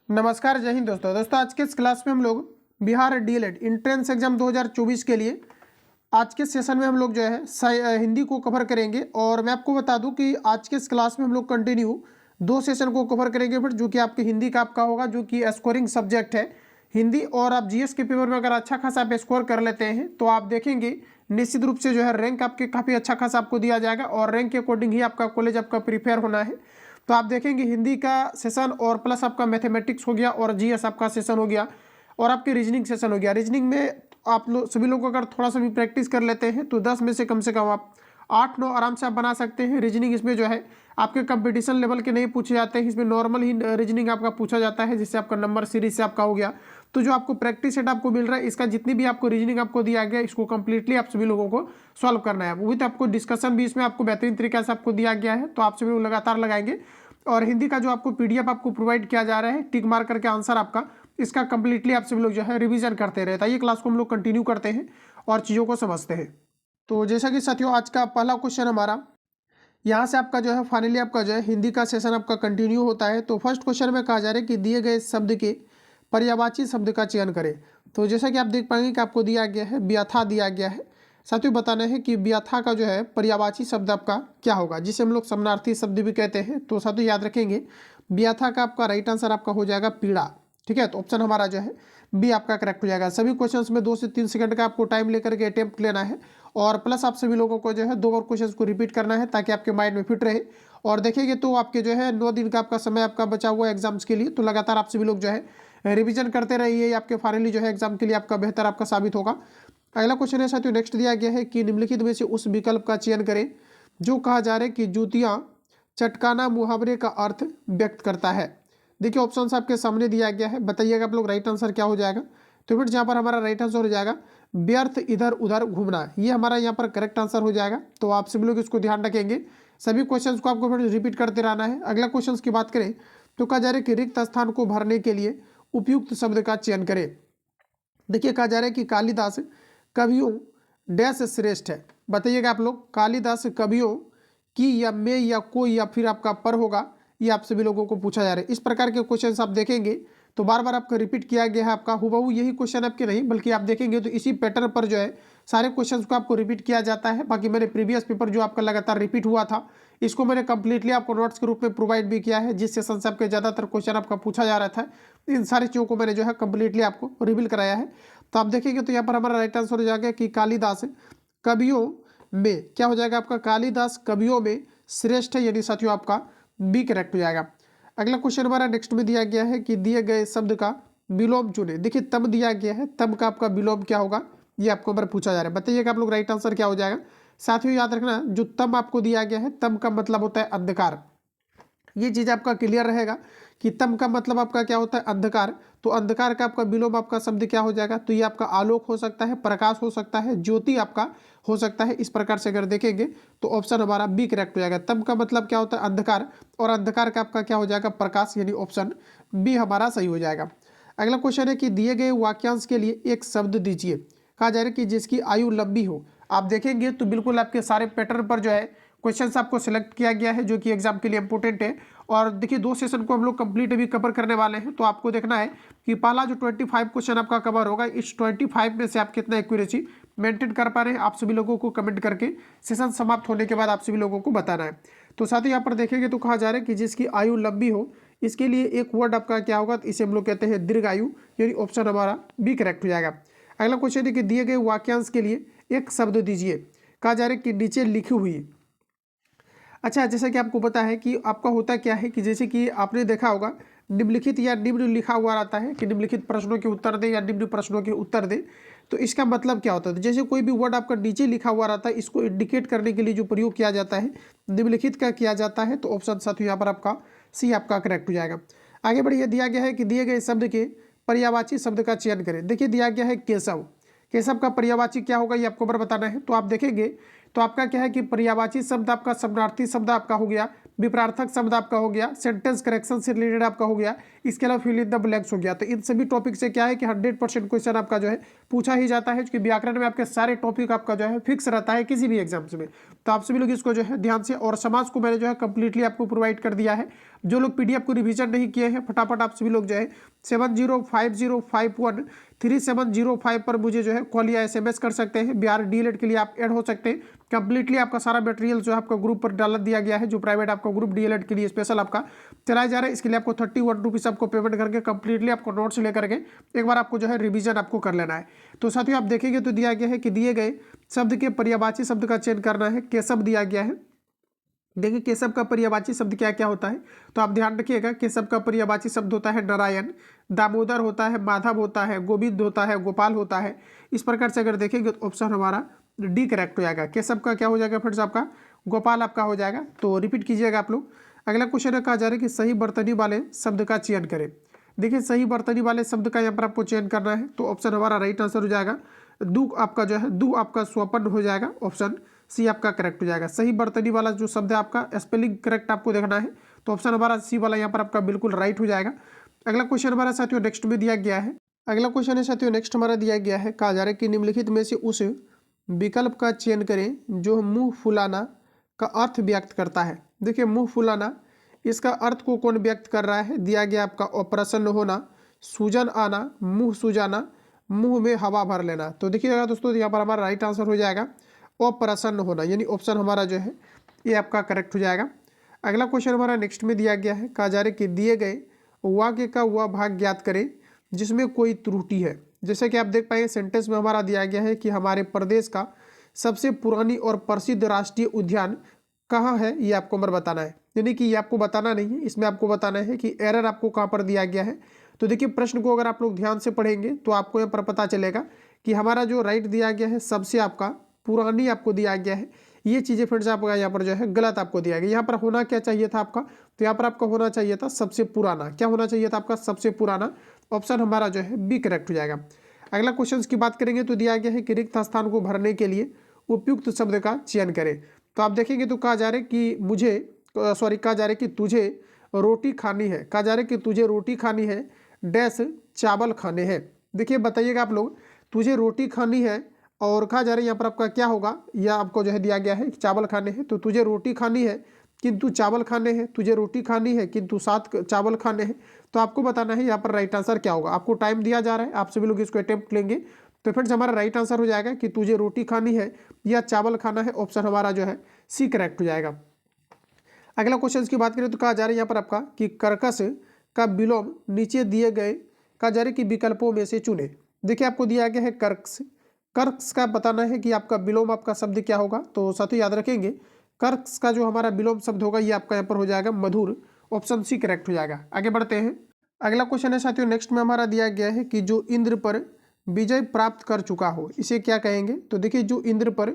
नमस्कार, जय हिंद दोस्तों। आज के इस क्लास में हम लोग बिहार डीएलएड इंट्रेंस एग्जाम 2024 के लिए आज के सेशन में हम लोग जो है हिंदी को कवर करेंगे। और मैं आपको बता दूं कि आज के इस क्लास में हम लोग कंटिन्यू दो सेशन को कवर करेंगे फिर, जो कि आपके हिंदी का आपका होगा, जो कि स्कोरिंग सब्जेक्ट है हिंदी। और आप जीएस के पेपर में अगर अच्छा खासा आप स्कोर कर लेते हैं तो आप देखेंगे निश्चित रूप से जो है रैंक आपके काफ़ी अच्छा खासा आपको दिया जाएगा, और रैंक के अकॉर्डिंग ही आपका कॉलेज आपका प्रिपेयर होना है। तो आप देखेंगे हिंदी का सेशन और प्लस आपका मैथमेटिक्स हो गया और जीएस आपका सेशन हो गया और आपके रीजनिंग सेशन हो गया। रीजनिंग में आप लोग सभी लोग अगर थोड़ा सा भी प्रैक्टिस कर लेते हैं तो 10 में से कम आप 8-9 आराम से आप बना सकते हैं। रीजनिंग इसमें जो है आपके कंपटीशन लेवल के नहीं पूछे जाते हैं, इसमें नॉर्मल ही रीजनिंग आपका पूछा जाता है, जिससे आपका नंबर सीरीज से आपका हो गया। तो जो आपको प्रैक्टिस सेट आपको मिल रहा है, इसका जितनी भी आपको रीजनिंग आपको दिया गया इसको कंप्लीटली आप सभी लोगों को सॉल्व करना है। विथ आपको डिस्कशन भी इसमें आपको बेहतरीन तरीके से आपको दिया गया है, तो आप सभी लोग लगातार लगाएंगे। और हिंदी का जो आपको पीडीएफ आपको प्रोवाइड किया जा रहा है टिक मार करके आंसर आपका, इसका कंप्लीटली आप सभी लोग जो है रिवीजन करते रहता है। ये क्लास को हम लोग कंटिन्यू करते हैं और चीज़ों को समझते हैं। तो जैसा कि साथियों आज का पहला क्वेश्चन हमारा यहाँ से आपका जो है फाइनली आपका जो है हिंदी का सेशन आपका कंटिन्यू होता है। तो फर्स्ट क्वेश्चन में कहा जा रहा है कि दिए गए शब्द के पर्यायवाची शब्द का चयन करें। तो जैसा कि आप देख पाएंगे कि आपको दिया गया है व्यथा दिया गया है। साथियों बताना है कि व्यथा का जो है पर्यायवाची शब्द आपका क्या होगा, जिसे हम लोग समानार्थी शब्द भी कहते हैं। तो साथियों याद रखेंगे व्यथा का आपका राइट आंसर आपका हो जाएगा पीड़ा। ठीक है, तो ऑप्शन हमारा जो है बी आपका करेक्ट हो जाएगा। सभी क्वेश्चंस में 2 से 3 सेकंड का आपको टाइम लेकर के अटेम्प्ट लेना है, और प्लस आप सभी लोगों को जो है 2 और क्वेश्चंस को रिपीट करना है ताकि आपके माइंड में फिट रहे। और देखेंगे तो आपके जो है 9 दिन का आपका समय आपका बचा हुआ है एग्जाम्स के लिए, तो लगातार आप सभी लोग जो है रिविजन करते रहिए। आपके फाइनली जो है एग्जाम के लिए आपका बेहतर आपका साबित होगा। अगला क्वेश्चन है साथियों नेक्स्ट दिया गया है कि निम्नलिखित में से उस विकल्प का चयन करें जो कहा जा रहा है कि जूतियाँ चटकाना मुहावरे का अर्थ व्यक्त करता है। देखिए ऑप्शन आपके सामने दिया गया है, बताइएगा आप लोग राइट आंसर क्या हो जाएगा। तो फिर यहाँ पर हमारा राइट आंसर हो जाएगा व्यर्थ इधर उधर घूमना, ये हमारा यहाँ पर करेक्ट आंसर हो जाएगा। तो आप सभी लोग इसको ध्यान रखेंगे, सभी क्वेश्चंस को आपको फिर रिपीट करते रहना है। अगला क्वेश्चन की बात करें तो कहा जा रहा है कि रिक्त स्थान को भरने के लिए उपयुक्त शब्द का चयन करें। देखिए कहा जा रहा है कि कालिदास कवियों डैश श्रेष्ठ है। बताइएगा आप लोग कालिदास कवियों की या में या कोई या फिर आपका पर होगा, ये आप सभी लोगों को पूछा जा रहा है। इस प्रकार के क्वेश्चन आप देखेंगे तो बार बार आपका रिपीट किया गया है। आपका हुबहू यही क्वेश्चन आपके नहीं, बल्कि आप देखेंगे तो इसी पैटर्न पर जो है सारे क्वेश्चंस को आपको रिपीट किया जाता है। बाकी मैंने प्रीवियस पेपर जो आपका लगातार रिपीट हुआ था इसको मैंने कंप्लीटली आपको नोट्स के रूप में प्रोवाइड भी किया है, जिस सेशन से आपके ज़्यादातर क्वेश्चन आपका पूछा जा रहा था। इन सारी चीज़ों को मैंने जो है कंप्लीटली आपको रिवील कराया है। तो आप देखेंगे तो यहाँ पर हमारा राइट आंसर हो जाएगा कि कालिदास कवियों में क्या हो जाएगा आपका, कालिदास कवियों में श्रेष्ठ है, यानी साथियों आपका बी करेक्ट हो जाएगा। अगला क्वेश्चन हमारा नेक्स्ट में दिया गया है कि दिए गए शब्द का विलोम चुने। देखिए तम दिया गया है, तम का आपका विलोम क्या होगा ये आपको बार पूछा जा रहा है। बताइएगा आप लोग राइट आंसर क्या हो जाएगा। साथियों याद रखना जो तम आपको दिया गया है, तम का मतलब होता है अंधकार। ये चीज़ आपका क्लियर रहेगा कि तम का मतलब आपका क्या होता है अंधकार। तो अंधकार का आपका विलोम आपका शब्द क्या हो जाएगा, तो ये आपका आलोक हो सकता है, प्रकाश हो सकता है, ज्योति आपका हो सकता है। इस प्रकार से अगर देखेंगे तो ऑप्शन हमारा बी करेक्ट हो जाएगा। तम का मतलब क्या होता है अंधकार, और अंधकार का आपका क्या हो जाएगा प्रकाश, यानी ऑप्शन बी हमारा सही हो जाएगा। अगला क्वेश्चन है कि दिए गए वाक्यांश के लिए एक शब्द दीजिए। कहा जा रहा है कि जिसकी आयु लंबी हो। आप देखेंगे तो बिल्कुल आपके सारे पैटर्न पर जो है क्वेश्चंस आपको सिलेक्ट किया गया है, जो कि एग्जाम के लिए इंपॉर्टेंट है। और देखिए 2 सेशन को हम लोग कंप्लीट अभी कवर करने वाले हैं, तो आपको देखना है कि पहला जो 25 क्वेश्चन आपका कवर होगा, इस 25 में से आप कितना एक्यूरेसी मेंटेन कर पा रहे हैं, आप सभी लोगों को कमेंट करके सेशन समाप्त होने के बाद आप सभी लोगों को बताना है। तो साथ ही यहाँ पर देखेंगे तो कहा जा रहा है कि जिसकी आयु लंबी हो, इसके लिए एक वर्ड आपका क्या होगा, तो इसे हम लोग कहते हैं दीर्घायु, यानी ऑप्शन हमारा बी करेक्ट हो जाएगा। अगला क्वेश्चन है कि दिए गए वाक्यांश के लिए एक शब्द दीजिए। कहा जा रहा है कि नीचे लिखी हुई। अच्छा, जैसा कि आपको पता है कि आपका होता क्या है कि जैसे कि आपने देखा होगा निम्नलिखित या निम्न लिखा हुआ रहता है कि निम्नलिखित प्रश्नों के उत्तर दे या निम्न प्रश्नों के उत्तर दे। तो इसका मतलब क्या होता है, जैसे कोई भी वर्ड आपका नीचे लिखा हुआ रहता है, इसको इंडिकेट करने के लिए जो प्रयोग किया जाता है निम्नलिखित का किया जाता है। तो ऑप्शन साथियों यहाँ पर आपका सी आपका करेक्ट हो जाएगा। आगे बढ़िए, दिया गया है कि दिए गए शब्द के पर्यायवाची शब्द का चयन करें। देखिए दिया गया है केशव, केशव का पर्यायवाची क्या होगा ये आपको बार बताना है। तो आप देखेंगे तो आपका क्या है कि पर्यायवाची शब्द आपका समानार्थी शब्द आपका हो गया, विपरार्थक शब्द आपका हो गया, सेंटेंस करेक्शन से रिलेटेड आपका हो गया, इसके अलावा फिल इन द ब्लैंक्स हो गया। तो इन सभी टॉपिक से क्या है कि 100% क्वेश्चन आपका जो है पूछा ही जाता है, क्योंकि व्याकरण में आपके सारे टॉपिक आपका जो है फिक्स रहता है किसी भी एग्जाम्स में। तो आप सभी लोग इसको जो है ध्यान से, और समाज को मैंने जो है कंप्लीटली आपको प्रोवाइड कर दिया है। जो लोग पीडीएफ को रिवीजन नहीं किए हैं, फटाफट आप सभी लोग जो है 7050513705 पर मुझे जो है कॉल या SMS कर सकते हैं। बिहार डीएलएड के लिए आप ऐड हो सकते हैं। कंप्लीटली आपका सारा मटेरियल जो है आपका ग्रुप पर डाल दिया गया है, जो प्राइवेट आपका ग्रुप डीएलएड के लिए स्पेशल आपका चलाया जा रहा है। इसके लिए आपको 31 रुपीज़ आपको पेमेंट करके कंप्लीटली आपको नोट्स लेकर के एक बार आपको जो है रिवीजन आपको कर लेना है। तो साथियों आप देखेंगे तो दिया गया है कि दिए गए शब्द के पर्यायवाची शब्द का चयन करना है। केशव दिया गया है। देखिए केशव का पर्यायवाची शब्द क्या क्या होता है, तो आप ध्यान रखिएगा। केशव का पर्यायवाची शब्द होता है नारायण, दामोदर होता है, माधव होता है, गोविंद होता है, गोपाल होता है। इस प्रकार से अगर देखेंगे तो ऑप्शन हमारा डी करेक्ट हो जाएगा। केशव का क्या हो जाएगा फ्रेंड्स आपका, गोपाल आपका हो जाएगा। तो रिपीट कीजिएगा आप लोग। अगला क्वेश्चन है, कहा जा रहा है कि सही बर्तनी वाले शब्द का चयन करें। देखिए सही बर्तनी वाले शब्द का यहाँ पर आपको चयन करना है, तो ऑप्शन हमारा राइट आंसर हो जाएगा दू आपका जो है दू आपका स्वपन हो जाएगा। ऑप्शन सी आपका करेक्ट हो जाएगा। सही बर्तनी वाला जो शब्द है आपका स्पेलिंग करेक्ट आपको देखना है, तो ऑप्शन हमारा सी वाला यहाँ पर आपका बिल्कुल राइट हो जाएगा। अगला क्वेश्चन हमारा साथियों नेक्स्ट में दिया गया है। अगला क्वेश्चन है साथियों नेक्स्ट हमारा दिया गया है, कहा जा रहा है कि निम्नलिखित में से उस विकल्प का चयन करें जो मुंह फुलाना का अर्थ व्यक्त करता है। देखिए मुंह फुलाना, इसका अर्थ को कौन व्यक्त कर रहा है। दिया गया आपका अप्रसन्न होना, सूजन आना, मुंह सुजाना, मुंह में हवा भर लेना। तो देखिएगा दोस्तों यहाँ पर हमारा राइट आंसर हो जाएगा अप्रसन्न होना, यानी ऑप्शन हमारा जो है ये आपका करेक्ट हो जाएगा। अगला क्वेश्चन हमारा नेक्स्ट में दिया गया है, कहा जा रहा है कि दिए गए वाक्य का वह भाग ज्ञात करें जिसमें कोई त्रुटि है। जैसे कि आप देख पाएंगे सेंटेंस में हमारा दिया गया है कि हमारे प्रदेश का सबसे पुरानी और प्रसिद्ध राष्ट्रीय उद्यान कहाँ है, ये आपको हमारा बताना है। यानी कि ये आपको बताना नहीं है, इसमें आपको बताना है कि एरर आपको कहाँ पर दिया गया है। तो देखिए प्रश्न को अगर आप लोग ध्यान से पढ़ेंगे तो आपको यहाँ पर पता चलेगा कि हमारा जो राइट दिया गया है सबसे आपका पुरानी आपको दिया गया है। ये चीज़ें फ्रेंड्स आपका यहाँ पर जो है गलत आपको दिया गया। यहाँ पर होना क्या चाहिए था आपका, तो यहाँ पर आपका होना चाहिए था सबसे पुराना। क्या होना चाहिए था आपका, सबसे पुराना। ऑप्शन हमारा जो है बी करेक्ट हो जाएगा। अगला क्वेश्चन की बात करेंगे तो दिया गया है कि रिक्त स्थान को भरने के लिए उपयुक्त शब्द का चयन करें। तो आप देखेंगे तो कहा जा रहा है कि मुझे कहा जा रहा है कि तुझे रोटी खानी है। कहा जा रहा है कि तुझे रोटी खानी है डैश चावल खाने हैं। देखिए बताइएगा आप लोग, तुझे रोटी खानी है और कहा जा रहा है यहाँ पर आपका क्या होगा, यह आपको जो है दिया गया है चावल खाने हैं। तो तुझे रोटी खानी है किंतु चावल खाने हैं, तुझे रोटी खानी है किंतु 7 चावल खाने हैं। तो आपको बताना है यहाँ पर राइट आंसर क्या होगा। आपको टाइम दिया जा रहा है, आप सभी लोग इसको अटेम्प्ट लेंगे। तो फ्रेंड्स हमारा राइट आंसर हो जाएगा कि तुझे रोटी खानी है या चावल खाना है। ऑप्शन हमारा जो है सी करेक्ट हो जाएगा। अगला क्वेश्चन की बात करें तो कहा जा रहा है यहाँ पर आपका कि कर्कश का विलोम नीचे दिए गए कहा जा रहा है कि विकल्पों में से चुने। देखिए आपको दिया गया है कर्कश, कर्कश का बताना है कि आपका विलोम आपका शब्द क्या होगा। तो साथियों याद रखेंगे कर्कश का जो हमारा विलोम शब्द होगा ये आपका यहाँ पर हो जाएगा मधुर। ऑप्शन सी करेक्ट हो जाएगा। आगे बढ़ते हैं। अगला क्वेश्चन है साथियों नेक्स्ट में हमारा दिया गया है कि जो इंद्र पर विजय प्राप्त कर चुका हो इसे क्या कहेंगे। तो देखिए जो इंद्र पर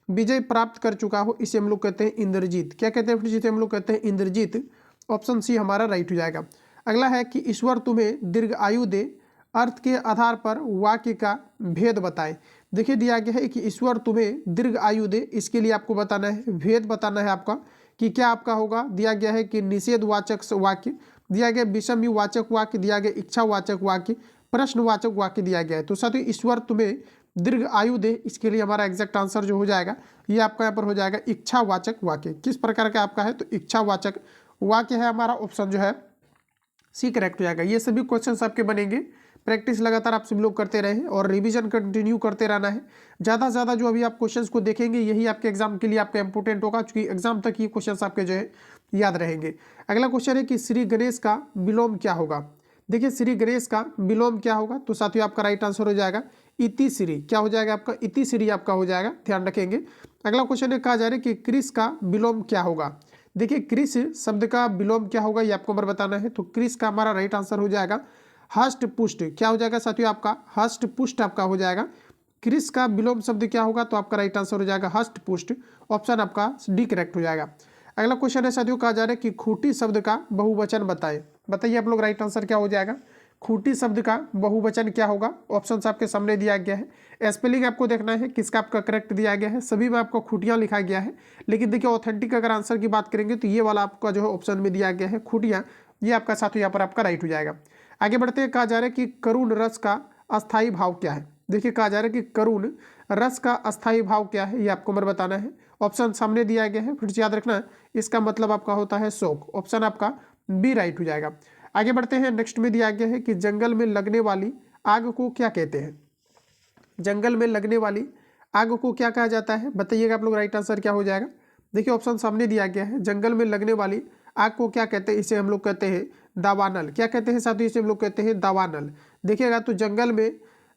विजय प्राप्त कर चुका हो इसे हम लोग कहते हैं इंद्रजीत। क्या कहते हैं जिसे हम लोग कहते हैं इंद्रजीत। ऑप्शन सी हमारा राइट हो जाएगा। अगला है कि ईश्वर तुम्हें दीर्घ आयु दे, अर्थ के आधार पर वाक्य का भेद बताएं। देखिए दिया गया है कि ईश्वर तुम्हें दीर्घ आयु दे, इसके लिए आपको बताना है, भेद बताना है आपका कि क्या आपका होगा। दिया गया है कि निषेधवाचक वाक्य, दिया गया विषमवाचक वाक्य, दिया गया इच्छावाचक वाक्य, प्रश्नवाचक वाक्य दिया गया है। तो साथियों ईश्वर तुम्हें दीर्घ आयु दे, इसके लिए हमारा एग्जैक्ट आंसर जो हो जाएगा ये आपका यहाँ पर हो जाएगा इच्छावाचक वाक्य। किस प्रकार का आपका है, तो इच्छावाचक वाक्य है हमारा। ऑप्शन जो है सी करेक्ट हो जाएगा। ये सभी क्वेश्चंस आपके बनेंगे। प्रैक्टिस लगातार आप सभी लोग करते रहें और रिवीजन कंटिन्यू करते रहना है। ज़्यादा से ज़्यादा जो अभी आप क्वेश्चंस को देखेंगे यही आपके एग्जाम के लिए आपका इंपॉर्टेंट होगा, क्योंकि एग्जाम तक ये क्वेश्चंस आपके जो है याद रहेंगे। अगला क्वेश्चन है कि श्री गणेश का विलोम क्या होगा। देखिए श्री गणेश का विलोम क्या होगा, तो साथियों आपका राइट आंसर हो जाएगा इति श्री। क्या हो जाएगा आपका, इति श्री आपका हो जाएगा, ध्यान रखेंगे। अगला क्वेश्चन है कहा जा रहा है कि कृष का विलोम क्या होगा। देखिए कृष शब्द का विलोम क्या होगा ये आपको हमारा बताना है। तो कृष का हमारा राइट आंसर हो जाएगा हष्ट पुष्ट। क्या हो जाएगा साथियों आपका हष्ट पुष्ट आपका हो जाएगा। कृष का विलोम शब्द क्या होगा, तो आपका राइट आंसर हो जाएगा हष्ट पुष्ट। ऑप्शन आपका डी करेक्ट हो जाएगा। अगला क्वेश्चन है साथियों कहा जा रहा है कि खूंटी शब्द का बहुवचन बताएं। बताइए आप लोग राइट आंसर क्या हो जाएगा। खूंटी शब्द का बहुवचन क्या होगा। ऑप्शन आपके सामने दिया गया है। स्पेलिंग आपको देखना है किसका आपका करेक्ट दिया गया है। सभी में आपको खूंटियाँ लिखा गया है, लेकिन देखिए ऑथेंटिक अगर आंसर की बात करेंगे तो ये वाला आपका जो है ऑप्शन में दिया गया है खूंटियाँ, ये आपका साथियों यहाँ पर आपका राइट हो जाएगा। आगे बढ़ते हैं। कहा जा रहा है कि करुण रस का अस्थायी भाव क्या है। देखिए कहा जा रहा है कि करुण रस का अस्थायी भाव क्या है, ये आपको हमें बताना है। ऑप्शन सामने दिया गया है, फिर से याद रखना इसका मतलब आपका होता है शौक। ऑप्शन आपका बी राइट हो जाएगा। आगे बढ़ते हैं, नेक्स्ट में दिया गया है कि जंगल में लगने वाली आग को क्या कहते हैं। जंगल में लगने वाली आग को क्या कहा जाता है, बताइएगा आप लोग, राइट आंसर क्या हो जाएगा। देखिए ऑप्शन सामने दिया गया है, जंगल में लगने वाली आग को क्या कहते हैं, इसे हम लोग कहते हैं दावानल। क्या कहते हैं साथियों, इसे हम लोग कहते हैं दावानल। देखिएगा तो जंगल में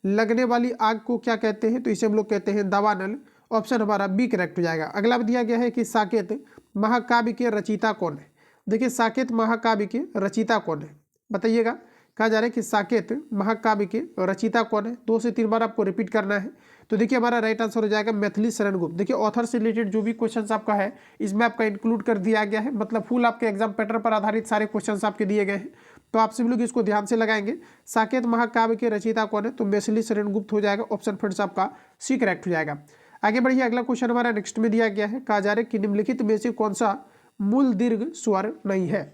लगने वाली आग को क्या कहते हैं, तो इसे हम लोग कहते हैं दावानल। ऑप्शन हमारा बी करेक्ट हो जाएगा। अगला दिया गया है कि साकेत महाकाव्य के रचयिता कौन है। देखिए साकेत महाकाव्य के रचयिता कौन है, बताइएगा। कहा जा रहा है कि साकेत महाकाव्य के रचयिता कौन है, 2 से 3 बार आपको रिपीट करना है। तो देखिए हमारा राइट आंसर हो जाएगा मैथिली शरण गुप्त। देखिए ऑथर से रिलेटेड जो भी क्वेश्चंस आपका है इसमें आपका इंक्लूड कर दिया गया है, मतलब फुल आपके एग्जाम पैटर्न पर आधारित सारे क्वेश्चंस आपके दिए गए हैं। तो आप सभी लोग इसको ध्यान से लगाएंगे। साकेत महाकाव्य के रचयिता कौन है, तो मैथिली शरण गुप्त हो जाएगा। ऑप्शन फिर से आपका सी करेक्ट हो जाएगा। आगे बढ़िए, अगला क्वेश्चन हमारा नेक्स्ट में दिया गया है, कहा जा रहा है कि निम्नलिखित में से कौन सा मूल दीर्घ स्वर नहीं है।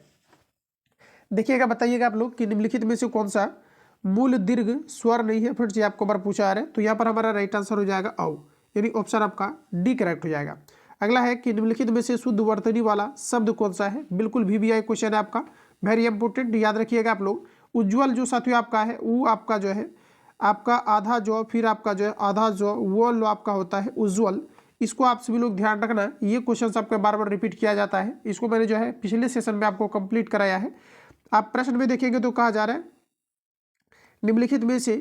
देखिएगा बताइएगा आप लोग कि निम्नलिखित में से कौन सा मूल दीर्घ स्वर नहीं है। फिर से आपको बार पूछा आ रहा है, तो यहाँ पर हमारा राइट आंसर हो जाएगा औ, यानी ऑप्शन आपका डी करेक्ट हो जाएगा। अगला है कि निम्नलिखित में से शुद्ध वर्तनी वाला शब्द कौन सा है। बिल्कुल VVI क्वेश्चन है आपका, वेरी इंपॉर्टेंट, याद रखिएगा आप लोग। उज्ज्वल जो साथियों आपका है वो आपका जो है आपका आधा जो, फिर आपका जो है आधा जो, वो लो आपका होता है उज्ज्वल। इसको आप सभी लोग ध्यान रखना, ये क्वेश्चन आपका बार बार रिपीट किया जाता है। इसको मैंने जो है पिछले सेशन में आपको कंप्लीट कराया है। आप प्रश्न में देखेंगे तो कहा जा रहा है निम्नलिखित में से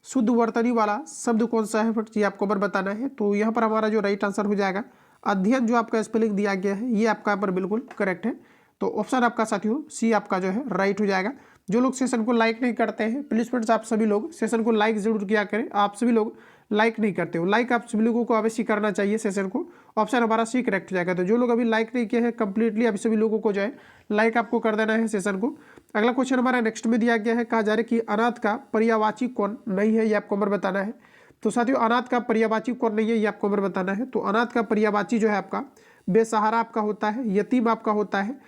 शुद्ध वर्तनी वाला शब्द कौन सा है, फिर ये आपको बार बताना है। तो यहाँ पर हमारा जो राइट आंसर हो जाएगा अध्ययन, जो आपका स्पेलिंग दिया गया है ये आपका यहाँ पर बिल्कुल करेक्ट है। तो ऑप्शन आपका साथियों सी आपका जो है राइट हो जाएगा। जो लोग सेशन को लाइक नहीं करते हैं प्लीज फ्रेंड्स आप सभी लोग सेशन को लाइक जरूर किया करें। आप सभी लोग लाइक नहीं करते हो, लाइक आप सभी लोगों को अवश्य करना चाहिए सेशन को। ऑप्शन हमारा सी करेक्ट हो जाएगा। तो जो लोग अभी लाइक नहीं किए हैं कंप्लीटली अभी सभी लोगों को जो है लाइक आपको कर देना है सेशन को। अगला क्वेश्चन हमारा नेक्स्ट में दिया गया है, कहा जा रहा है कि अनाथ का पर्यायवाची कौन नहीं है, ये आपको उम्र बताना है। तो साथियों अनाथ का पर्यायवाची कौन नहीं है, ये आपको उम्र बताना है। तो अनाथ का पर्यायवाची जो है आपका बेसहारा आपका होता है, यतीम आपका होता है,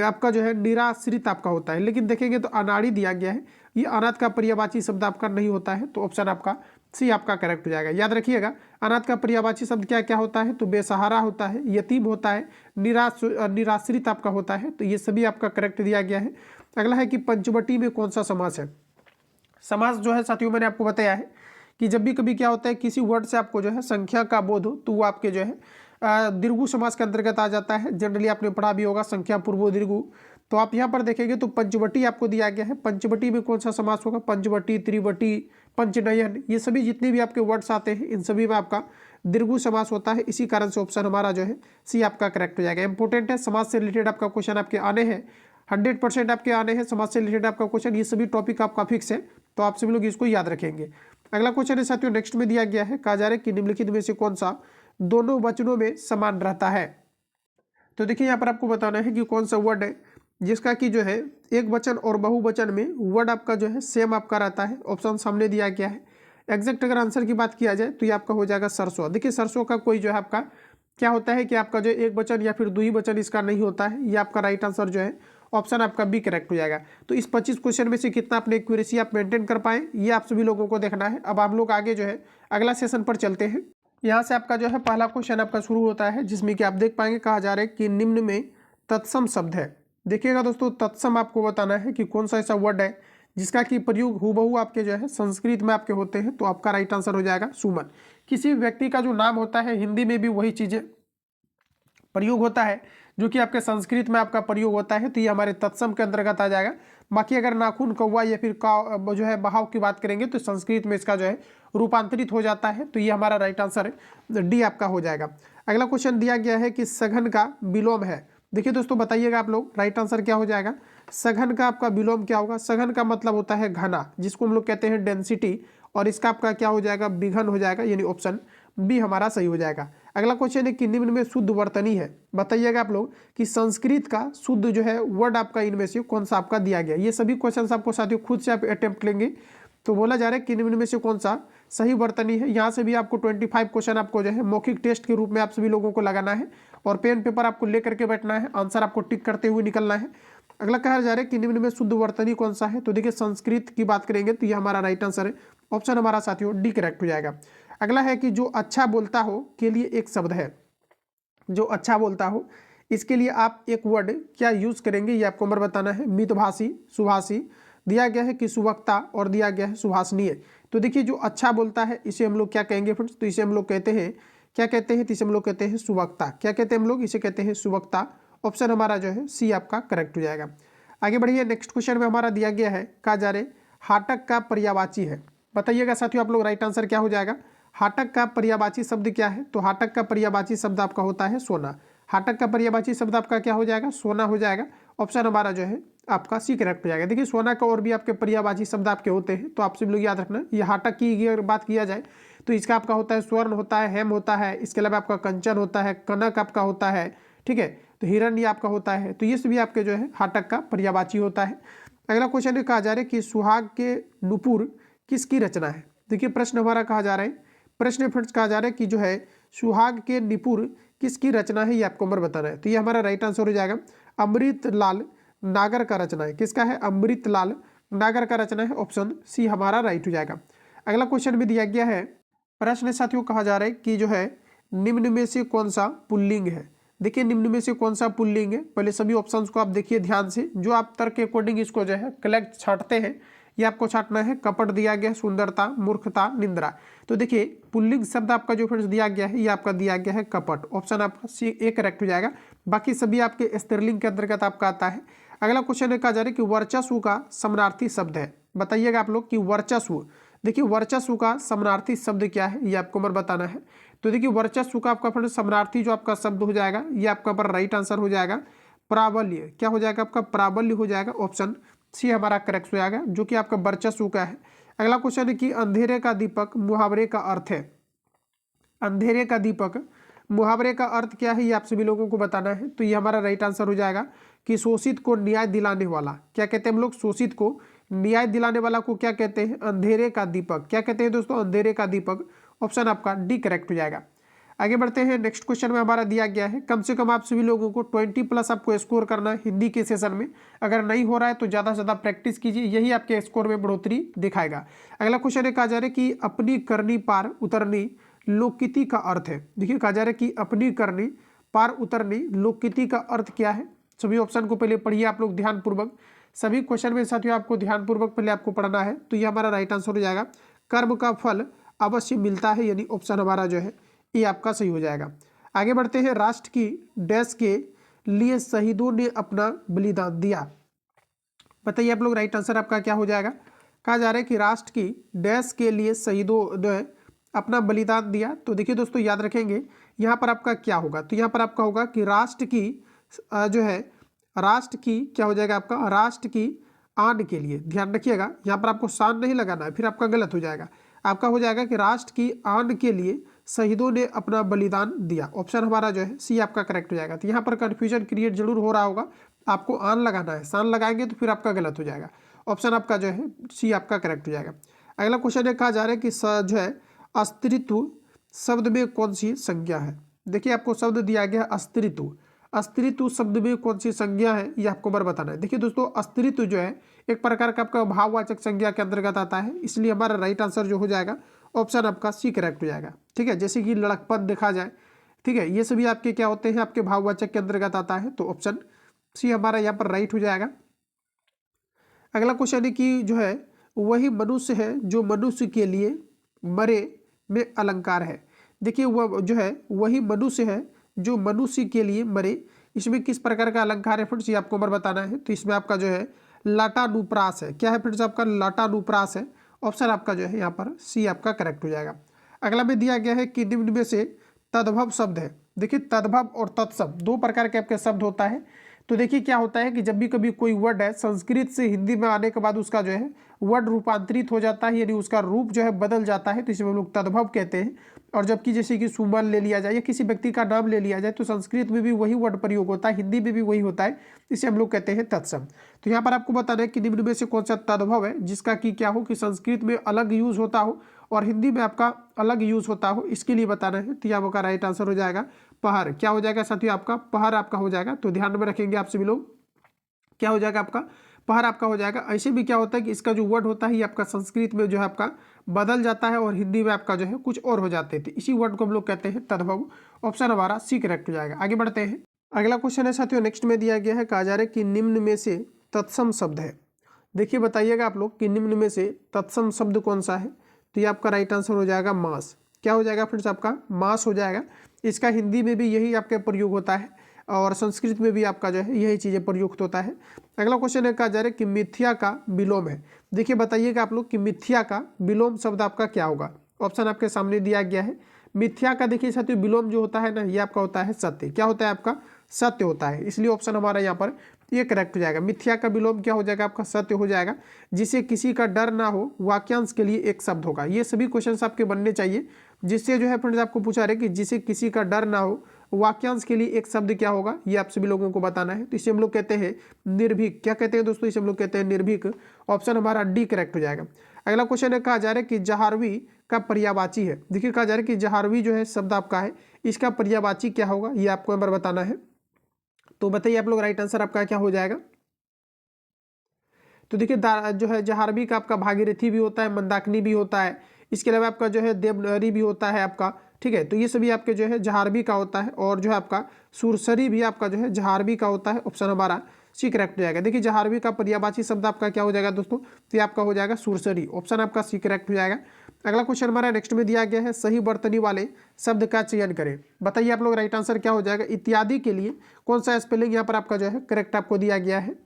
आपका जो है निराश्रित आपका होता है। लेकिन देखेंगे तो अनाड़ी दिया गया है, ये अनाथ का पर्यायवाची शब्द आपका नहीं होता है। तो ऑप्शन आपका सी आपका करेक्ट हो जाएगा। याद रखिएगा अनाथ का पर्यायवाची शब्द क्या क्या होता है, तो बेसहारा होता है, यतीम होता है, निराश्रित आपका होता है। तो ये सभी आपका करेक्ट दिया गया है। अगला है कि पंचवटी में कौन सा समास है। समास जो है साथियों मैंने आपको बताया है कि जब भी कभी क्या होता है किसी वर्ड से आपको जो है संख्या का बोध हो तो वो आपके जो है दीर्घु समास के अंतर्गत आ जाता है। जनरली आपने पढ़ा भी होगा संख्या पूर्व दीर्घु। तो आप यहाँ पर देखेंगे तो पंचवटी आपको दिया गया है। पंचवटी में कौन सा समास होगा, पंचवटी, त्रिवटी, पंचनयन, ये सभी जितने भी आपके वर्ड्स आते हैं इन सभी में आपका दीर्घु समास होता है। इसी कारण से ऑप्शन हमारा जो है सी आपका करेक्ट हो जाएगा। इंपॉर्टेंट है, समाज से रिलेटेड आपका क्वेश्चन आपके आने हैं, 100% आपके आने हैं समाज से रिलेटेड आपका क्वेश्चन। ये सभी टॉपिक आपका फिक्स है, तो आप सभी लोग इसको याद रखेंगे। अगला क्वेश्चन है साथियों नेक्स्ट में दिया गया है, कहा जा रहा है कि निम्नलिखित में से कौन सा दोनों वचनों में समान रहता है। तो देखिए यहाँ पर आपको बताना है कि कौन सा वर्ड है जिसका कि जो है एक वचन और बहुवचन में वर्ड आपका जो है सेम आपका रहता है। ऑप्शन सामने दिया गया है। एग्जैक्ट अगर आंसर की बात किया जाए तो ये आपका हो जाएगा सरसों। देखिए सरसों का कोई जो है आपका क्या होता है कि आपका जो एक वचन या फिर द्वि वचन इसका नहीं होता है। ये आपका राइट आंसर जो है ऑप्शन आपका बी करेक्ट हो जाएगा। तो इस 25 क्वेश्चन में से कितना अपने एक्यूरेसी आप मेंटेन कर पाए ये आप सभी लोगों को देखना है। अब हम लोग आगे जो है अगला सेशन पर चलते हैं। यहाँ से आपका जो है पहला क्वेश्चन आपका शुरू होता है जिसमें कि आप देख पाएंगे कहा जा रहा है कि निम्न में तत्सम शब्द है। देखिएगा दोस्तों तत्सम आपको बताना है कि कौन सा ऐसा वर्ड है जिसका कि प्रयोग हूबहू आपके जो है संस्कृत में आपके होते हैं। तो आपका राइट आंसर हो जाएगा सुमन। किसी व्यक्ति का जो नाम होता है हिंदी में भी वही चीज़ें प्रयोग होता है जो कि आपके संस्कृत में आपका प्रयोग होता है। तो ये हमारे तत्सम के अंतर्गत आ जाएगा। बाकी अगर नाखून, कौवा या फिर का जो है बहाव की बात करेंगे तो संस्कृत में इसका जो है रूपांतरित हो जाता है। तो ये हमारा राइट आंसर है डी आपका हो जाएगा। अगला क्वेश्चन दिया गया है कि सघन का विलोम है। देखिए दोस्तों बताइएगा आप लोग राइट आंसर क्या हो जाएगा। सघन का आपका विलोम क्या होगा। सघन का मतलब होता है घना, जिसको हम लोग कहते हैं डेंसिटी, और इसका आपका क्या हो जाएगा विघन हो जाएगा, यानी ऑप्शन बी हमारा सही हो जाएगा। अगला क्वेश्चन है कि निम्न में शुद्ध वर्तनी है। बताइएगा आप लोग कि संस्कृत का शुद्ध जो है वर्ड आपका इनमें से कौन सा आपका दिया गया। ये सभी क्वेश्चन आपको साथियों खुद से आप अटेम्प्ट लेंगे। तो बोला जा रहा है कि निम्न में से कौन सा सही वर्तनी है। यहाँ से भी आपको 25 क्वेश्चन आपको जो है मौखिक टेस्ट के रूप में आप सभी लोगों को लगाना है और पेन पेपर आपको लेकर के बैठना है, आंसर आपको टिक करते हुए निकलना है। अगला कहा जा रहा है कि निम्न में शुद्ध वर्तनी कौन सा है। तो देखिए संस्कृत की बात करेंगे तो ये हमारा राइट आंसर है, ऑप्शन हमारा साथियों डी करेक्ट हो जाएगा। अगला है कि जो अच्छा बोलता हो के लिए एक शब्द है। जो अच्छा बोलता हो, इसके लिए आप एक वर्ड क्या यूज़ करेंगे ये आपको नंबर बताना है। मितभाषी, सुभाषी, दिया गया है कि सुवक्ता और दिया गया है सुभाषणीय। तो देखिए जो अच्छा बोलता है इसे हम लोग क्या कहेंगे फ्रेंड्स, तो इसे हम लोग कहते हैं, क्या कहते हैं, तो इसे हम लोग कहते हैं सुवक्ता। क्या कहते हैं हम लोग, इसे कहते हैं सुवक्ता। ऑप्शन हमारा जो है सी आपका करेक्ट हो जाएगा। आगे बढ़िए, नेक्स्ट क्वेश्चन में हमारा दिया गया है, कहा जा रहे हाटक का पर्यायवाची है। बताइएगा साथियों आप लोग, राइट आंसर क्या हो जाएगा। हाटक का पर्यायवाची शब्द क्या है, तो हाटक का पर्यायवाची शब्द आपका होता है सोना। हाटक का पर्यायवाची शब्द आपका क्या हो जाएगा, सोना हो जाएगा। ऑप्शन हमारा जो है आपका सी करेक्ट हो जाएगा। देखिए सोना का और भी आपके पर्यायवाची शब्द आपके होते हैं, तो आप सब लोग याद रखना। ये हाटक की अगर बात किया जाए तो इसका आपका होता है स्वर्ण होता है, हेम होता है, इसके अलावा आपका कंचन होता है, कनक आपका होता है, ठीक है, तो हिरण्य आपका होता है। तो ये सभी आपके जो है हाटक का पर्यायवाची होता है। अगला क्वेश्चन ये कहा जा रहा है कि सुहाग के नुपुर किसकी रचना है। देखिए प्रश्न हमारा कहा जा रहा है, प्रश्न फ्रेंड्स कहा जा रहा है कि जो है सुहाग के निपुर किसकी रचना है, ये आपको नंबर बताना है। तो ये हमारा राइट आंसर हो जाएगा अमृतलाल नागर का रचना है। किसका है, अमृतलाल नागर का रचना है। ऑप्शन सी हमारा राइट हो जाएगा। अगला क्वेश्चन भी दिया गया है, प्रश्न साथियों कहा जा रहा है कि जो है निम्न में से कौन सा पुल्लिंग है। देखिए निम्न में से कौन सा पुल्लिंग है, पहले सभी ऑप्शंस को आप देखिए ध्यान से, जो आप तर्क के अकॉर्डिंग इसको जो है कलेक्ट छांटते हैं, ये आपको छांटना है। कपट दिया गया, सुंदरता, मूर्खता, निंद्रा। तो देखिए पुल्लिंग शब्द आपका जो फ्रेंड्स दिया गया है, ये आपका दिया गया है कपट। ऑप्शन आपका सी ए करेक्ट हो जाएगा। बाकी सभी आपके स्त्रीलिंग के अंतर्गत आपका आता है। अगला क्वेश्चन कहा जा रहा है कि वर्चस्व का समानार्थी शब्द है। बताइएगा आप लोग कि वर्चस्व, देखिए वर्चस्व का समानार्थी शब्द क्या है, ये आपको नंबर बताना है। तो देखिए वर्चस्व का आपका फ्रेंड्स समानार्थी जो आपका शब्द हो जाएगा, ये आपका पर राइट आंसर हो जाएगा प्राबल्य। क्या हो जाएगा आपका, प्राबल्य हो जाएगा। ऑप्शन सी हमारा करेक्ट हो जाएगा, जो कि आपका वर्चस्व का है। अगला क्वेश्चन है कि अंधेरे का दीपक मुहावरे का अर्थ है। अंधेरे का दीपक मुहावरे का अर्थ क्या है, ये आप सभी लोगों को बताना है। तो ये हमारा राइट आंसर हो जाएगा कि शोषित को न्याय दिलाने वाला। क्या कहते हैं हम लोग, शोषित को न्याय दिलाने वाला को क्या कहते हैं, अंधेरे का दीपक। क्या कहते हैं दोस्तों, अंधेरे का दीपक। ऑप्शन आपका डी करेक्ट हो जाएगा। आगे बढ़ते हैं, नेक्स्ट क्वेश्चन में हमारा दिया गया है, कम से कम आप सभी लोगों को 20+ आपको स्कोर करना है हिंदी के सेशन में। अगर नहीं हो रहा है तो ज़्यादा से ज़्यादा प्रैक्टिस कीजिए, यही आपके स्कोर में बढ़ोतरी दिखाएगा। अगला क्वेश्चन है, कहा जा रहा है कि अपनी करनी पार उतरनी लोककृति का अर्थ है। देखिए कहा जा रहा है कि अपनी करनी पार उतरनी लोककृति का अर्थ क्या है। सभी ऑप्शन को पहले पढ़िए आप लोग ध्यानपूर्वक। सभी क्वेश्चन में साथियों आपको ध्यानपूर्वक पहले आपको पढ़ना है। तो ये हमारा राइट आंसर हो जाएगा कर्म का फल अवश्य मिलता है, यानी ऑप्शन हमारा जो है ये आपका सही हो जाएगा। आगे बढ़ते हैं, राष्ट्र की डैश के लिए शहीदों ने अपना बलिदान दिया। बताइए आप लोग, राइट आंसर आपका क्या हो जाएगा। कहा जा रहा है कि राष्ट्र की डैश के लिए शहीदों ने अपना बलिदान दिया। तो देखिए दोस्तों याद रखेंगे यहाँ पर आपका क्या होगा, तो यहाँ पर आपका होगा कि राष्ट्र की जो है, राष्ट्र की क्या हो जाएगा आपका, राष्ट्र की आन के लिए। ध्यान रखिएगा यहाँ पर आपको शान नहीं लगाना है, फिर आपका गलत हो जाएगा। आपका हो जाएगा कि राष्ट्र की आन के लिए शहीदों ने अपना बलिदान दिया। ऑप्शन हमारा जो है सी आपका करेक्ट हो जाएगा। तो यहाँ पर कन्फ्यूजन क्रिएट जरूर हो रहा होगा, आपको आन लगाना है, शान लगाएंगे तो फिर आपका गलत हो जाएगा। ऑप्शन आपका जो है सी आपका करेक्ट हो जाएगा। अगला क्वेश्चन है, कहा जा रहा है कि जो है अस्तित्व शब्द में कौन सी संज्ञा है। देखिए आपको शब्द दिया गया अस्तित्व, अस्तित्व शब्द में कौन सी संज्ञा है, ये आपको बार बताना है। देखिए दोस्तों अस्तित्व जो है एक प्रकार का आपका भाववाचक संज्ञा के अंतर्गत आता है, इसलिए हमारा राइट आंसर जो हो जाएगा ऑप्शन आपका सी करेक्ट हो जाएगा। ठीक है, जैसे कि लड़कपन देखा जाए, ठीक है, ये सभी आपके क्या होते हैं, आपके भाववाचक के अंतर्गत आता है। तो ऑप्शन सी हमारा यहाँ पर राइट हो जाएगा। अगला क्वेश्चन है कि जो है वही मनुष्य है जो मनुष्य के लिए मरे में अलंकार है। देखिए वह जो है वही मनुष्य है जो मनुष्य के लिए मरे, इसमें किस प्रकार का अलंकार है फ्रेंड्स, ये आपको बार बताना है। तो इसमें आपका जो है लाटानुप्रास है। क्या है फ्रेंड्स आपका, लाटानुप्रास है। ऑप्शन आपका जो है यहाँ पर सी आपका करेक्ट हो जाएगा। अगला में दिया गया है कि निम्न में से तद्भव शब्द है। देखिए तद्भव और तत्शब्द दो प्रकार के आपके शब्द होता है। तो देखिए क्या होता है कि जब भी कभी कोई वर्ड है संस्कृत से हिंदी में आने के बाद उसका जो है वर्ड रूपांतरित हो जाता है, यानी उसका रूप जो है बदल जाता है, तो इसे हम लोग तद्भव कहते हैं। और जबकि जैसे कि सुमन ले लिया जाए या किसी व्यक्ति का नाम ले लिया जाए तो संस्कृत में भी वही वर्ड प्रयोग होता है, हिंदी में भी वही होता है, इसे हम लोग कहते हैं तत्शब्द। तो यहाँ पर आपको बताना है कि निम्न में से कौन सा तद्भव है जिसका कि क्या हो कि संस्कृत में अलग यूज होता हो और हिंदी में आपका अलग यूज होता हो, इसके लिए बताना है। तो यहाँ का राइट आंसर हो जाएगा पहर। क्या हो जाएगा साथियों आपका, पहर आपका हो जाएगा। तो ध्यान में रखेंगे आप सभी लोग, क्या हो जाएगा आपका पहर आपका हो जाएगा। ऐसे भी क्या होता है कि इसका जो वर्ड होता है ये आपका संस्कृत में जो है आपका बदल जाता है और हिंदी में आपका जो है कुछ और हो जाते थे, इसी वर्ड को हम लोग कहते हैं तद्भव। ऑप्शन हमारा सी करेक्ट हो जाएगा। आगे बढ़ते हैं। अगला क्वेश्चन है साथियों, नेक्स्ट में दिया गया है, कहा जा रहा है कि निम्न में से तत्सम शब्द है। देखिए बताइएगा आप लोग कि निम्न में से तत्सम शब्द कौन सा है। तो ये आपका राइट आंसर हो जाएगा मास। क्या हो जाएगा फ्रेंड्स, आपका मास हो जाएगा। इसका हिंदी में भी यही आपका प्रयोग होता है और संस्कृत में भी आपका जो है यही चीज़ें प्रयुक्त होता है। अगला क्वेश्चन है, कहा जा रहा है कि मिथ्या का विलोम है। देखिए बताइएगा आप लोग कि मिथ्या का विलोम शब्द आपका क्या होगा। ऑप्शन आपके सामने दिया गया है। मिथ्या का देखिए साथियों विलोम जो होता है ना, ये आपका होता है सत्य। क्या होता है आपका, सत्य होता है, इसलिए ऑप्शन हमारा यहाँ पर ये करेक्ट हो जाएगा। मिथ्या का विलोम क्या हो जाएगा आपका, सत्य हो जाएगा। जिसे किसी का डर ना हो वाक्यांश के लिए एक शब्द होगा। ये सभी क्वेश्चंस आपके बनने चाहिए जिससे जो है फ्रेंड्स आपको पूछा रहे कि जिसे किसी का डर ना हो वाक्यांश के लिए एक शब्द क्या होगा, ये आप सभी लोगों को बताना है। तो इसे हम लोग कहते हैं निर्भीक। क्या कहते हैं दोस्तों, इसे हम लोग कहते हैं निर्भीक। ऑप्शन हमारा डी करेक्ट हो जाएगा। अगला क्वेश्चन है, कहा जा रहा है कि जहारवी का पर्यायवाची है। देखिए कहा जा रहा है कि जहारवी जो है शब्द आपका है, इसका पर्यायवाची क्या होगा, ये आपको यहाँ पर बताना है। तो बताइए आप लोग, राइट आंसर आपका क्या हो जाएगा। तो देखिए जो है जहारवी का आपका भागीरथी भी होता है, मंदाकिनी भी होता है, इसके अलावा आपका जो है देवनागरी भी होता है आपका, ठीक है। तो ये सभी आपके जो है जहारवी का होता है और जो है आपका सुरसरी भी आपका जो है जहारवी का होता है। ऑप्शन हमारा सी करेक्ट हो जाएगा। देखिए जहारवी का पर्यायवाची शब्द आपका क्या हो जाएगा दोस्तों, तो ये आपका हो जाएगा सुरसरी। ऑप्शन आपका सी करेक्ट हो जाएगा। अगला क्वेश्चन हमारा नेक्स्ट में दिया गया है, सही बर्तनी वाले शब्द का चयन करें। बताइए आप लोग, राइट आंसर क्या हो जाएगा। इत्यादि के लिए कौन सा स्पेलिंग यहाँ पर आपका जो है करेक्ट आपको दिया गया है।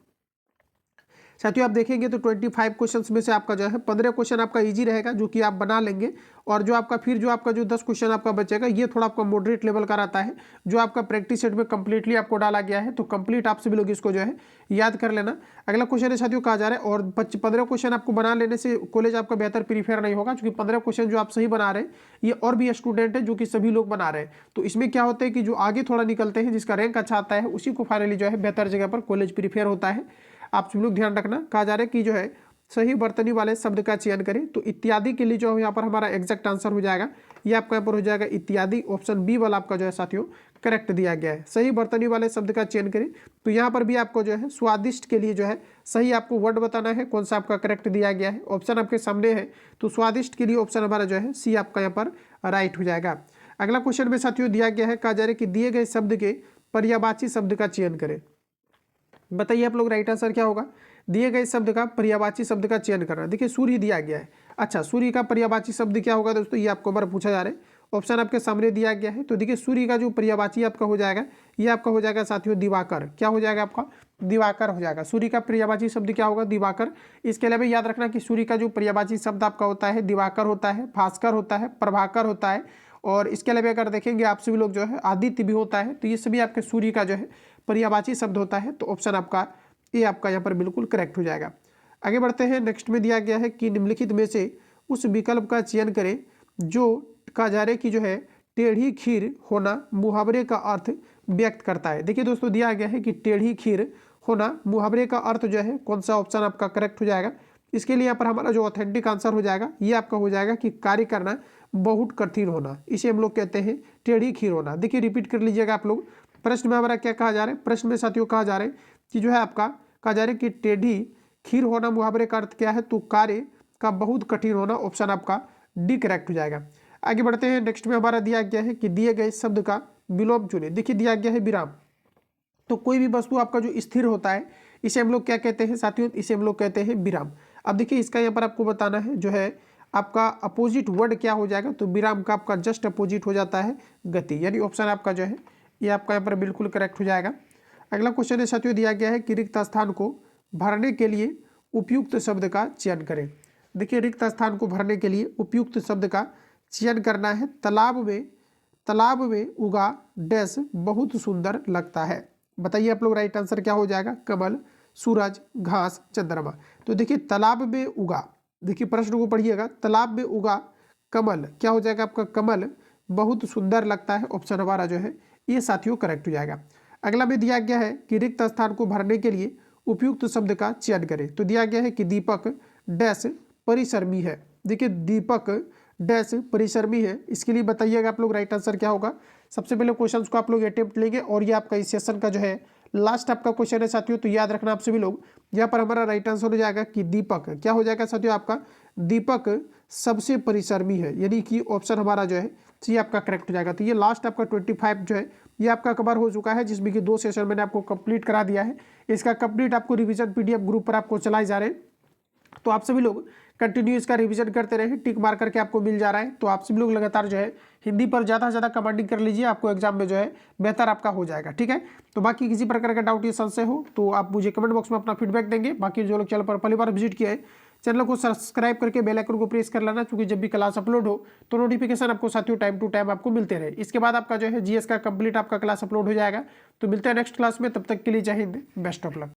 साथियों आप देखेंगे तो 25 क्वेश्चंस में से आपका जो है 15 क्वेश्चन आपका इजी रहेगा जो कि आप बना लेंगे, और जो आपका फिर जो आपका जो 10 क्वेश्चन आपका बचेगा ये थोड़ा आपका मॉडरेट लेवल का रहता है, जो आपका प्रैक्टिस सेट में कंप्लीटली आपको डाला गया है। तो कंप्लीट आप सभी लोग इसको जो है याद कर लेना। अगला क्वेश्चन है साथियों, कहा जा रहा है और 15 क्वेश्चन आपको बना लेने से कॉलेज आपका बेहतर प्रीफेयर नहीं होगा, क्योंकि 15 क्वेश्चन जो आप सही बना रहे हैं ये और भी स्टूडेंट है जो कि सभी लोग बना रहे हैं। तो इसमें क्या होता है कि जो आगे थोड़ा निकलते हैं, जिसका रैंक अच्छा आता है, उसी को फाइनली जो है बेहतर जगह पर कॉलेज प्रीफेयर होता है। आप सब लोग ध्यान रखना। कहा जा रहा है कि जो है सही बर्तनी वाले शब्द का चयन करें। तो इत्यादि के लिए जो है यहाँ पर हमारा एग्जैक्ट आंसर हो जाएगा, ये आपका यहाँ पर हो जाएगा इत्यादि। ऑप्शन बी वाला आपका जो है साथियों करेक्ट दिया गया है। सही बर्तनी वाले शब्द का चयन करें। तो यहाँ पर भी आपको जो है स्वादिष्ट के लिए जो है सही आपको वर्ड बताना है, कौन सा आपका करेक्ट दिया गया है। ऑप्शन आपके सामने है, तो स्वादिष्ट के लिए ऑप्शन हमारा जो है सी आपका यहाँ पर राइट हो जाएगा। अगला क्वेश्चन में साथियों दिया गया है, कहा जा रहा है कि दिए गए शब्द के पर्यायवाची शब्द का चयन करें। बताइए आप लोग, राइट आंसर क्या होगा। दिए गए शब्द का पर्यायवाची शब्द का चयन करना। देखिए सूर्य दिया गया है। अच्छा, सूर्य का पर्यायवाची शब्द क्या होगा दोस्तों, ये आपको बार पूछा जा रहा है। ऑप्शन आपके सामने दिया गया है। तो देखिए सूर्य का जो पर्यायवाची आपका हो जाएगा, ये आपका हो जाएगा साथियों दिवाकर। क्या हो जाएगा आपका, दिवाकर हो जाएगा। सूर्य का पर्यायवाची शब्द क्या होगा, दिवाकर। इसके अलावा याद रखना कि सूर्य का जो पर्यायवाची शब्द आपका होता है दिवाकर होता है, भास्कर होता है, प्रभाकर होता है, और इसके अलावा अगर देखेंगे आप सभी लोग जो है आदित्य भी होता है। तो ये सभी आपके सूर्य का जो है पर्यायवाची शब्द होता है। तो ऑप्शन आपका ये आपका यहाँ पर बिल्कुल करेक्ट हो जाएगा। आगे बढ़ते हैं। नेक्स्ट में दिया गया है कि निम्नलिखित में से उस विकल्प का चयन करें जो कहा जा रहा है कि जो है टेढ़ी खीर होना मुहावरे का अर्थ व्यक्त करता है। देखिए दोस्तों दिया गया है कि टेढ़ी खीर होना मुहावरे का अर्थ जो है कौन सा ऑप्शन आपका करेक्ट हो जाएगा। इसके लिए यहाँ पर हमारा जो ऑथेंटिक आंसर हो जाएगा ये आपका हो जाएगा कि कार्य करना बहुत कठिन होना। इसे हम लोग कहते हैं टेढ़ी खीर होना। देखिए रिपीट कर लीजिएगा आप लोग। प्रश्न में हमारा क्या कहा जा रहा है, प्रश्न में साथियों कहा जा रहा है कि जो है आपका कहा जा रहा है कि टेढ़ी खीर होना मुहावरे का अर्थ क्या है, तो कार्य का बहुत कठिन होना। ऑप्शन आपका डी करेक्ट हो जाएगा। आगे बढ़ते हैं। नेक्स्ट में हमारा दिया गया है कि दिए गए शब्द का विलोम चुने। देखिए दिया गया है विराम। तो कोई भी वस्तु आपका जो स्थिर होता है इसे हम लोग क्या कहते हैं साथियों, इसे हम लोग कहते हैं विराम। अब देखिए इसका यहाँ पर आपको बताना है जो है आपका अपोजिट वर्ड क्या हो जाएगा। तो विराम का आपका जस्ट अपोजिट हो जाता है गति, यानी ऑप्शन आपका जो है ये आपका यहाँ पर बिल्कुल करेक्ट हो जाएगा। अगला क्वेश्चन है साथियों दिया गया है कि रिक्त स्थान को भरने के लिए उपयुक्त शब्द का चयन करें। देखिए रिक्त स्थान को भरने के लिए उपयुक्त शब्द का चयन करना है। तालाब में उगा डैश बहुत सुंदर लगता है। बताइए आप लोग, राइट आंसर क्या हो जाएगा, कमल, सूरज, घास, चंद्रमा। तो देखिए तालाब में उगा, देखिए प्रश्न को पढ़िएगा, तालाब में उगा कमल क्या हो जाएगा आपका, कमल बहुत सुंदर लगता है। ऑप्शन हमारा जो है ये साथियों करेक्ट हो जाएगा। अगला में दिया गया है कि रिक्त स्थान को भरने के लिए उपयुक्त शब्द का चयन करें। तो दिया गया है कि दीपक डैश परिश्रमी है। देखिए दीपक डैश परिश्रमी है। इसके लिए बताइएगा आप लोग, राइट आंसर क्या होगा। सबसे पहले क्वेश्चंस को आप लोग अटेम्प्ट लेंगे और ये आपका इस सेशन का जो है लास्ट आपका क्वेश्चन है साथियों, तो याद रखना आप सभी लोग। यहाँ पर हमारा राइट आंसर हो जाएगा कि दीपक। क्या हो जाएगा साथियों आपका? दीपक सबसे परिश्रमी है, यानी कि ऑप्शन हमारा जो है सी आपका करेक्ट हो जाएगा। तो ये लास्ट आपका 25 जो है ये आपका कवर हो चुका है, जिसमें कि 2 सेशन मैंने आपको कंप्लीट करा दिया है। इसका कंप्लीट आपको रिवीजन पीडीएफ ग्रुप पर आपको चलाए जा रहे हैं, तो आप सभी लोग कंटिन्यू इसका रिवीजन करते रहे, टिक मार करके आपको मिल जा रहा है। तो आप सभी लोग लगातार जो है हिंदी पर ज़्यादा से ज़्यादा कमांडिंग कर लीजिए, आपको एग्जाम में जो है बेहतर आपका हो जाएगा। ठीक है, तो बाकी किसी प्रकार का डाउट या संशय हो तो आप मुझे कमेंट बॉक्स में अपना फीडबैक देंगे। बाकी जो लोग चैनल पर पहली बार विजिट किए हैं, चैनल को सब्सक्राइब करके बेल आइकन को प्रेस कर लेना, क्योंकि जब भी क्लास अपलोड हो तो नोटिफिकेशन आपको साथियों टाइम टू टाइम आपको मिलते रहे। इसके बाद आपका जो है जीएस का कंप्लीट आपका क्लास अपलोड हो जाएगा। तो मिलते हैं नेक्स्ट क्लास में, तब तक के लिए जय हिंद, बेस्ट ऑफ लक।